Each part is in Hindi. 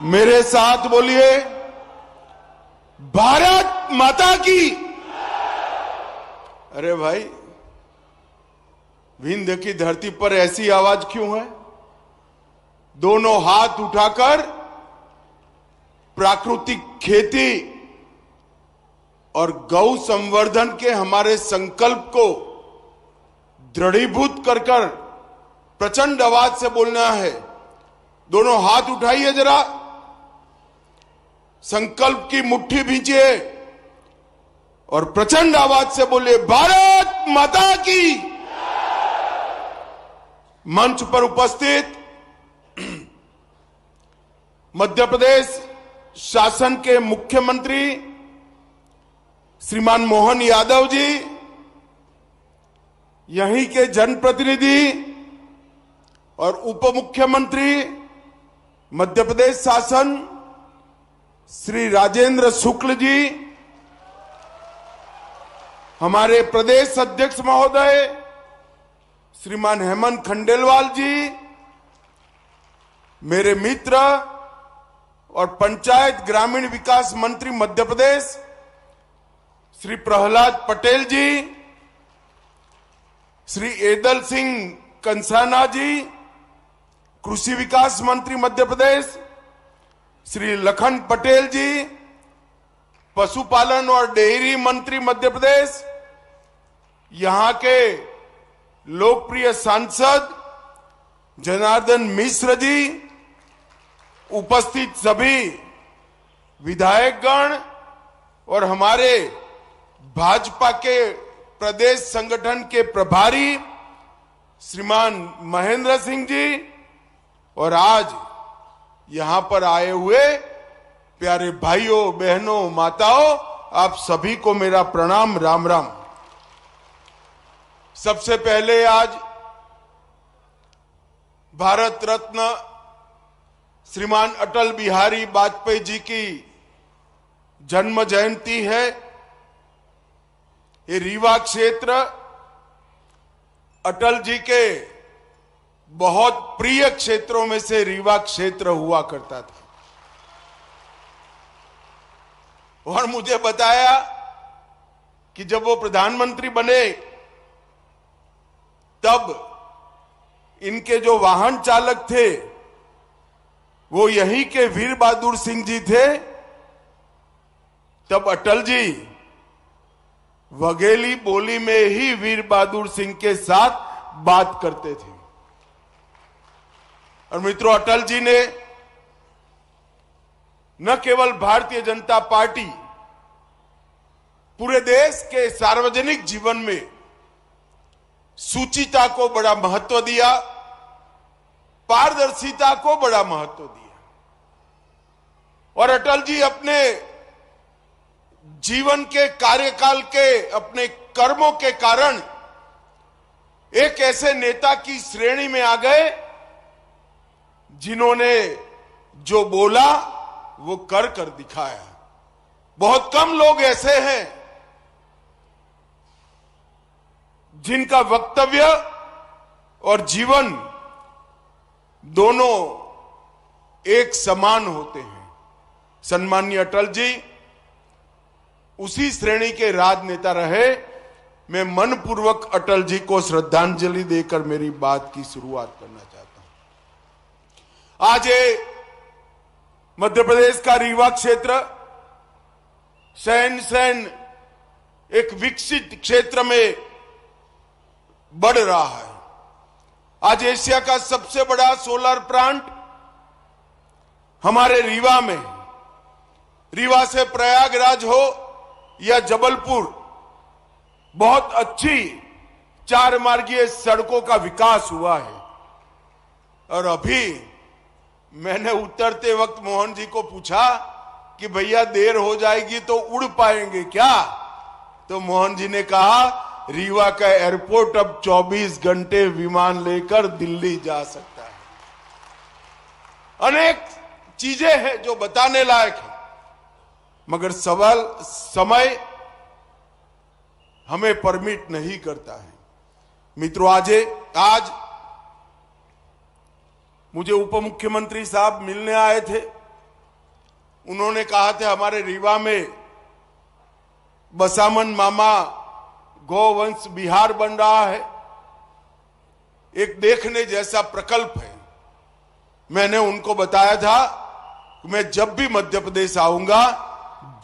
मेरे साथ बोलिए, भारत माता की। अरे भाई, विंध्य की धरती पर ऐसी आवाज क्यों है? दोनों हाथ उठाकर प्राकृतिक खेती और गौ संवर्धन के हमारे संकल्प को दृढ़ीभूत कर प्रचंड आवाज से बोलना है। दोनों हाथ उठाइए जरा, संकल्प की मुट्ठी भींचिए और प्रचंड आवाज से बोलिए, भारत माता की। मंच पर उपस्थित मध्य प्रदेश शासन के मुख्यमंत्री श्रीमान मोहन यादव जी, यहीं के जनप्रतिनिधि और उप मुख्यमंत्री मध्य प्रदेश शासन श्री राजेंद्र शुक्ल जी, हमारे प्रदेश अध्यक्ष महोदय श्रीमान हेमंत खंडेलवाल जी, मेरे मित्र और पंचायत ग्रामीण विकास मंत्री मध्य प्रदेश श्री प्रहलाद पटेल जी, श्री एदल सिंह कंसाना जी, कृषि विकास मंत्री मध्य प्रदेश श्री लखन पटेल जी, पशुपालन और डेयरी मंत्री मध्य प्रदेश, यहां के लोकप्रिय सांसद जनार्दन मिश्र जी, उपस्थित सभी विधायकगण और हमारे भाजपा के प्रदेश संगठन के प्रभारी श्रीमान महेंद्र सिंह जी, और आज यहां पर आए हुए प्यारे भाइयों बहनों माताओं, आप सभी को मेरा प्रणाम, राम राम। सबसे पहले आज भारत रत्न श्रीमान अटल बिहारी वाजपेयी जी की जन्म जयंती है। ये रीवा क्षेत्र अटल जी के बहुत प्रिय क्षेत्रों में से रीवा क्षेत्र हुआ करता था, और मुझे बताया कि जब वो प्रधानमंत्री बने तब इनके जो वाहन चालक थे वो यहीं के वीर बहादुर सिंह जी थे। तब अटल जी वघेली बोली में ही वीर बहादुर सिंह के साथ बात करते थे। और मित्रों, अटल जी ने न केवल भारतीय जनता पार्टी, पूरे देश के सार्वजनिक जीवन में शुचिता को बड़ा महत्व दिया, पारदर्शिता को बड़ा महत्व दिया। और अटल जी अपने जीवन के कार्यकाल के अपने कर्मों के कारण एक ऐसे नेता की श्रेणी में आ गए जिन्होंने जो बोला वो कर दिखाया। बहुत कम लोग ऐसे हैं जिनका वक्तव्य और जीवन दोनों एक समान होते हैं। सम्माननीय अटल जी उसी श्रेणी के राजनेता रहे। मैं मनपूर्वक अटल जी को श्रद्धांजलि देकर मेरी बात की शुरुआत करना चाहता हूं। आज ये मध्य प्रदेश का रीवा क्षेत्र शहन एक विकसित क्षेत्र में बढ़ रहा है। आज एशिया का सबसे बड़ा सोलर प्लांट हमारे रीवा में, रीवा से प्रयागराज हो या जबलपुर, बहुत अच्छी 4 मार्गीय सड़कों का विकास हुआ है। और अभी मैंने उतरते वक्त मोहन जी को पूछा कि भैया देर हो जाएगी तो उड़ पाएंगे क्या? तो मोहन जी ने कहा, रीवा का एयरपोर्ट अब 24 घंटे विमान लेकर दिल्ली जा सकता है। अनेक चीजें हैं जो बताने लायक है, मगर सवाल समय हमें परमिट नहीं करता है। मित्रों, आज मुझे उप मुख्यमंत्री साहब मिलने आए थे उन्होंने कहा था हमारे रीवा में बसामन मामा गौवंश बिहार बन रहा है, एक देखने जैसा प्रकल्प है। मैंने उनको बताया था कि मैं जब भी मध्य प्रदेश आऊंगा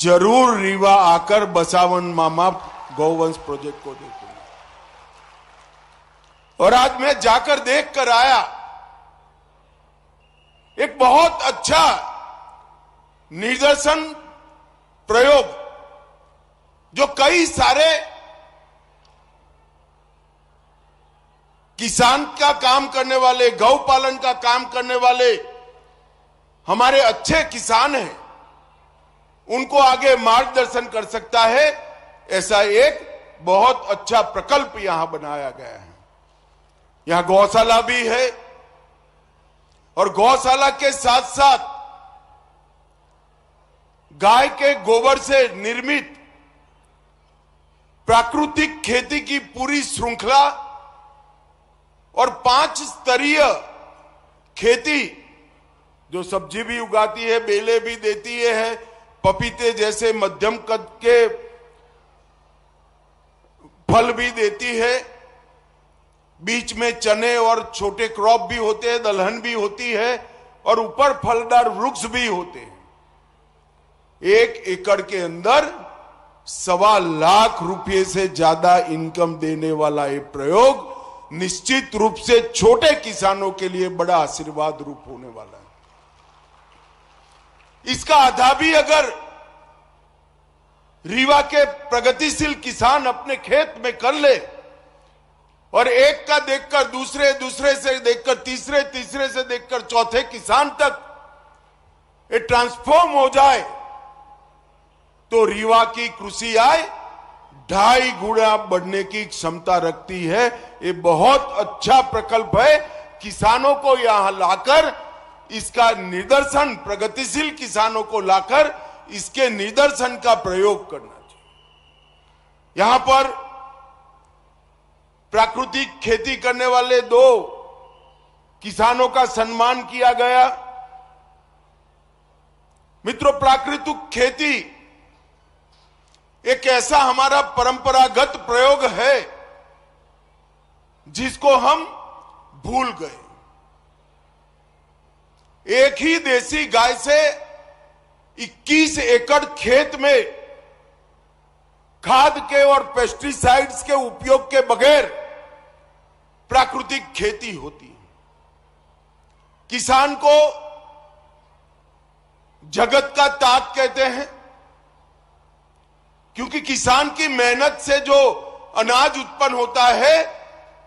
जरूर रीवा आकर बसावन मामा गौवंश प्रोजेक्ट को देखूंगा। और आज मैं जाकर देख कर आया, एक बहुत अच्छा निदर्शन प्रयोग जो कई सारे किसान का काम करने वाले, गौ पालन का काम करने वाले हमारे अच्छे किसान हैं, उनको आगे मार्गदर्शन कर सकता है। ऐसा एक बहुत अच्छा प्रकल्प यहां बनाया गया है। यहां गौशाला भी है और गौशाला के साथ साथ गाय के गोबर से निर्मित प्राकृतिक खेती की पूरी श्रृंखला और 5 स्तरीय खेती, जो सब्जी भी उगाती है, बेले भी देती है, पपीते जैसे मध्यम कद के फल भी देती है, बीच में चने और छोटे क्रॉप भी होते हैं, दलहन भी होती है और ऊपर फलदार वृक्ष भी होते हैं। 1 एकड़ के अंदर 1.25 लाख रुपए से ज्यादा इनकम देने वाला ये प्रयोग निश्चित रूप से छोटे किसानों के लिए बड़ा आशीर्वाद रूप होने वाला है। इसका आधा भी अगर रीवा के प्रगतिशील किसान अपने खेत में कर ले और एक का देखकर दूसरे, दूसरे से देखकर तीसरे, तीसरे से देखकर चौथे किसान तक ये ट्रांसफॉर्म हो जाए तो रीवा की कृषि आय 2.5 गुना बढ़ने की क्षमता रखती है। ये बहुत अच्छा प्रकल्प है। किसानों को यहां लाकर इसका निदर्शन, प्रगतिशील किसानों को लाकर इसके निदर्शन का प्रयोग करना चाहिए। यहां पर प्राकृतिक खेती करने वाले 2 किसानों का सम्मान किया गया। मित्रों, प्राकृतिक खेती एक ऐसा हमारा परंपरागत प्रयोग है जिसको हम भूल गए। एक ही देसी गाय से 21 एकड़ खेत में खाद के और पेस्टिसाइड्स के उपयोग के बगैर प्राकृतिक खेती होती है। किसान को जगत का ताज कहते हैं, क्योंकि किसान की मेहनत से जो अनाज उत्पन्न होता है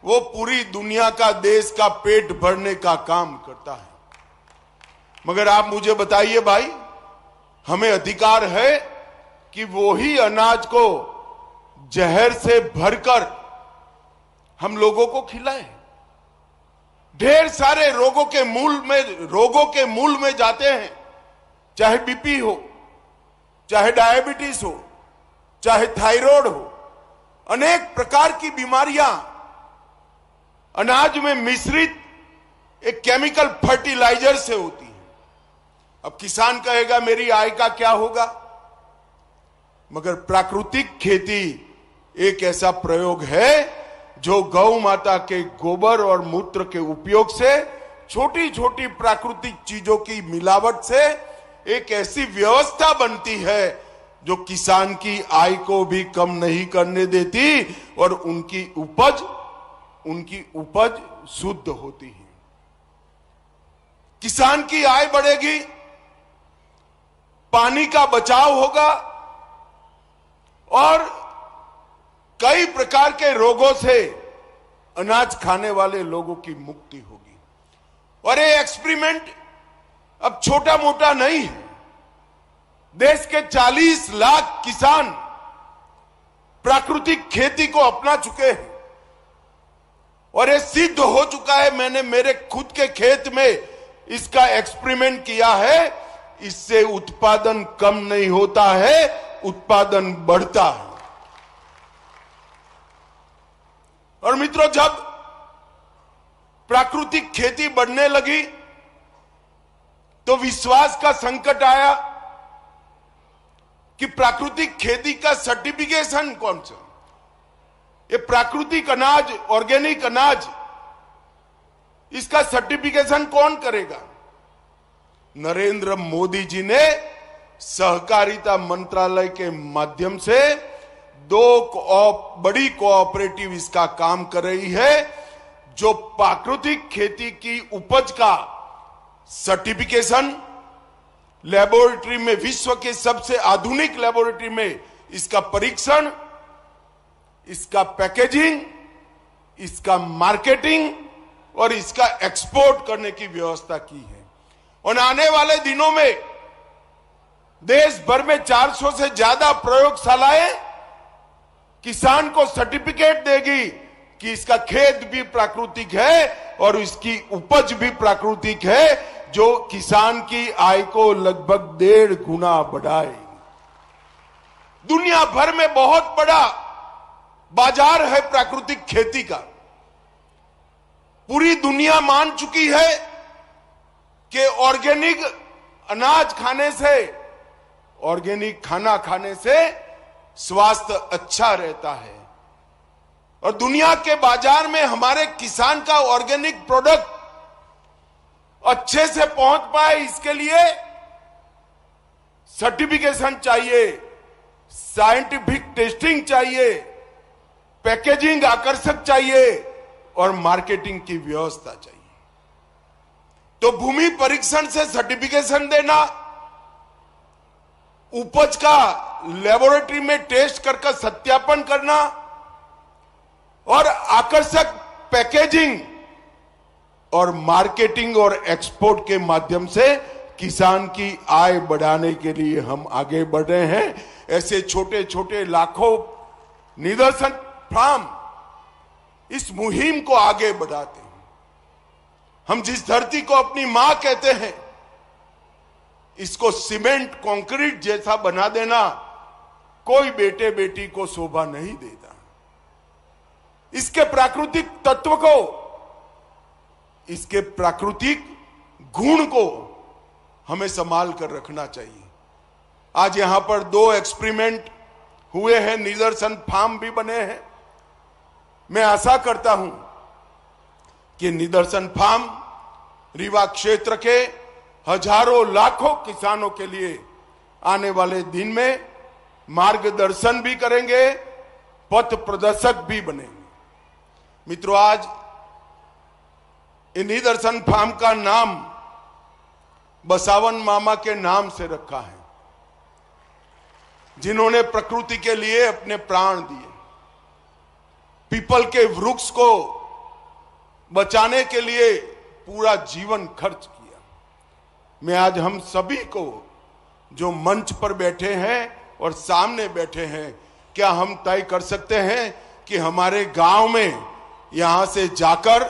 वो पूरी दुनिया का, देश का पेट भरने का काम करता है। मगर आप मुझे बताइए भाई, हमें अधिकार है कि वो ही अनाज को जहर से भरकर हम लोगों को खिलाएं। ढेर सारे रोगों के मूल में जाते हैं, चाहे बीपी हो, चाहे डायबिटीज हो, चाहे थायराइड हो, अनेक प्रकार की बीमारियां अनाज में मिश्रित एक केमिकल फर्टिलाइजर से होती है। अब किसान कहेगा मेरी आय का क्या होगा? मगर प्राकृतिक खेती एक ऐसा प्रयोग है जो गौ माता के गोबर और मूत्र के उपयोग से, छोटी छोटी प्राकृतिक चीजों की मिलावट से एक ऐसी व्यवस्था बनती है जो किसान की आय को भी कम नहीं करने देती और उनकी उपज शुद्ध होती है। किसान की आय बढ़ेगी, पानी का बचाव होगा और कई प्रकार के रोगों से अनाज खाने वाले लोगों की मुक्ति होगी। और ये एक्सपेरिमेंट अब छोटा मोटा नहीं है। देश के 40 लाख किसान प्राकृतिक खेती को अपना चुके हैं और ये सिद्ध हो चुका है। मैंने मेरे खुद के खेत में इसका एक्सपेरिमेंट किया है। इससे उत्पादन कम नहीं होता है, उत्पादन बढ़ता है। और मित्रों, जब प्राकृतिक खेती बढ़ने लगी तो विश्वास का संकट आया। कि प्राकृतिक खेती का सर्टिफिकेशन कौन सा, ये प्राकृतिक अनाज, ऑर्गेनिक अनाज, इसका सर्टिफिकेशन कौन करेगा? नरेंद्र मोदी जी ने सहकारिता मंत्रालय के माध्यम से बड़ी कोऑपरेटिव इसका काम कर रही है, जो प्राकृतिक खेती की उपज का सर्टिफिकेशन लेबोरेटरी में, विश्व के सबसे आधुनिक लेबोरेटरी में इसका परीक्षण, इसका पैकेजिंग, इसका मार्केटिंग और इसका एक्सपोर्ट करने की व्यवस्था की है। और आने वाले दिनों में देश भर में 400 से ज्यादा प्रयोगशालाएं किसान को सर्टिफिकेट देगी कि इसका खेत भी प्राकृतिक है और इसकी उपज भी प्राकृतिक है, जो किसान की आय को लगभग 1.5 गुना बढ़ाएगी। दुनिया भर में बहुत बड़ा बाजार है प्राकृतिक खेती का। पूरी दुनिया मान चुकी है कि ऑर्गेनिक अनाज खाने से, ऑर्गेनिक खाना खाने से स्वास्थ्य अच्छा रहता है। और दुनिया के बाजार में हमारे किसान का ऑर्गेनिक प्रोडक्ट अच्छे से पहुंच पाए, इसके लिए सर्टिफिकेशन चाहिए, साइंटिफिक टेस्टिंग चाहिए, पैकेजिंग आकर्षक चाहिए और मार्केटिंग की व्यवस्था चाहिए। तो भूमि परीक्षण से सर्टिफिकेशन देना, उपज का लेबोरेटरी में टेस्ट कर सत्यापन करना और आकर्षक पैकेजिंग और मार्केटिंग और एक्सपोर्ट के माध्यम से किसान की आय बढ़ाने के लिए हम आगे बढ़ रहे हैं। ऐसे छोटे छोटे लाखों निदर्शन फार्म इस मुहिम को आगे बढ़ाते हैं। हम जिस धरती को अपनी मां कहते हैं, इसको सीमेंट कंक्रीट जैसा बना देना कोई बेटे बेटी को शोभा नहीं देता। इसके प्राकृतिक तत्व को, इसके प्राकृतिक गुण को हमें संभाल कर रखना चाहिए। आज यहां पर 2 एक्सपेरिमेंट हुए हैं, निदर्शन फार्म भी बने हैं। मैं आशा करता हूं कि निदर्शन फार्म रीवा क्षेत्र के हजारों लाखों किसानों के लिए आने वाले दिन में मार्गदर्शन भी करेंगे, पथ प्रदर्शक भी बनेंगे। मित्रों, आज इन निदर्शन फार्म का नाम बसावन मामा के नाम से रखा है, जिन्होंने प्रकृति के लिए अपने प्राण दिए, पीपल के वृक्ष को बचाने के लिए पूरा जीवन खर्च किया। मैं आज हम सभी को, जो मंच पर बैठे हैं और सामने बैठे हैं, क्या हम तय कर सकते हैं कि हमारे गांव में यहां से जाकर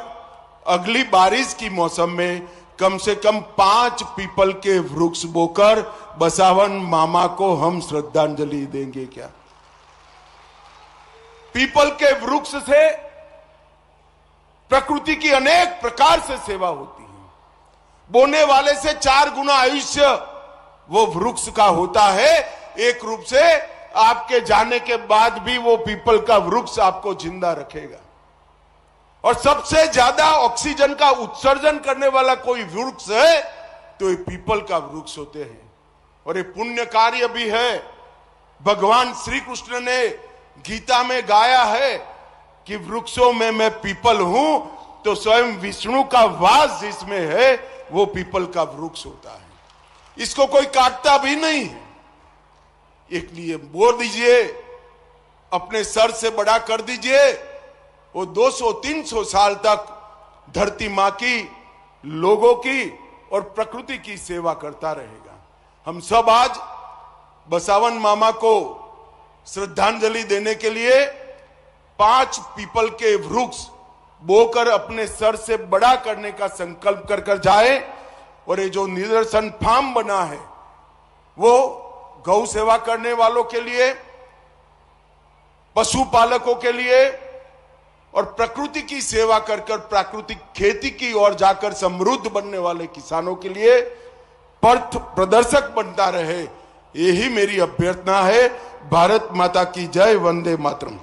अगली बारिश की मौसम में कम से कम 5 पीपल के वृक्ष बोकर बसावन मामा को हम श्रद्धांजलि देंगे? क्या पीपल के वृक्ष से प्रकृति की अनेक प्रकार से सेवा होती है। बोने वाले से 4 गुना आयुष्य वो वृक्ष का होता है। एक रूप से आपके जाने के बाद भी वो पीपल का वृक्ष आपको जिंदा रखेगा। और सबसे ज्यादा ऑक्सीजन का उत्सर्जन करने वाला कोई वृक्ष है तो ये पीपल का वृक्ष होते हैं। और ये पुण्य कार्य भी है। भगवान श्री कृष्ण ने गीता में गाया है कि वृक्षों में मैं पीपल हूं, तो स्वयं विष्णु का वास जिसमें है वो पीपल का वृक्ष होता है। इसको कोई काटता भी नहीं है। एक लिए बोल दीजिए, अपने सर से बड़ा कर दीजिए, वो 200-300 साल तक धरती मां की, लोगों की और प्रकृति की सेवा करता रहेगा। हम सब आज बसावन मामा को श्रद्धांजलि देने के लिए 5 पीपल के वृक्ष बोकर अपने सर से बड़ा करने का संकल्प कर जाए। और ये जो निदर्शन फार्म बना है वो गौ सेवा करने वालों के लिए, पशुपालकों के लिए और प्रकृति की सेवा कर प्राकृतिक खेती की ओर जाकर समृद्ध बनने वाले किसानों के लिए पथ प्रदर्शक बनता रहे। यही मेरी अभ्यर्थना है। भारत माता की जय, वंदे मातरम।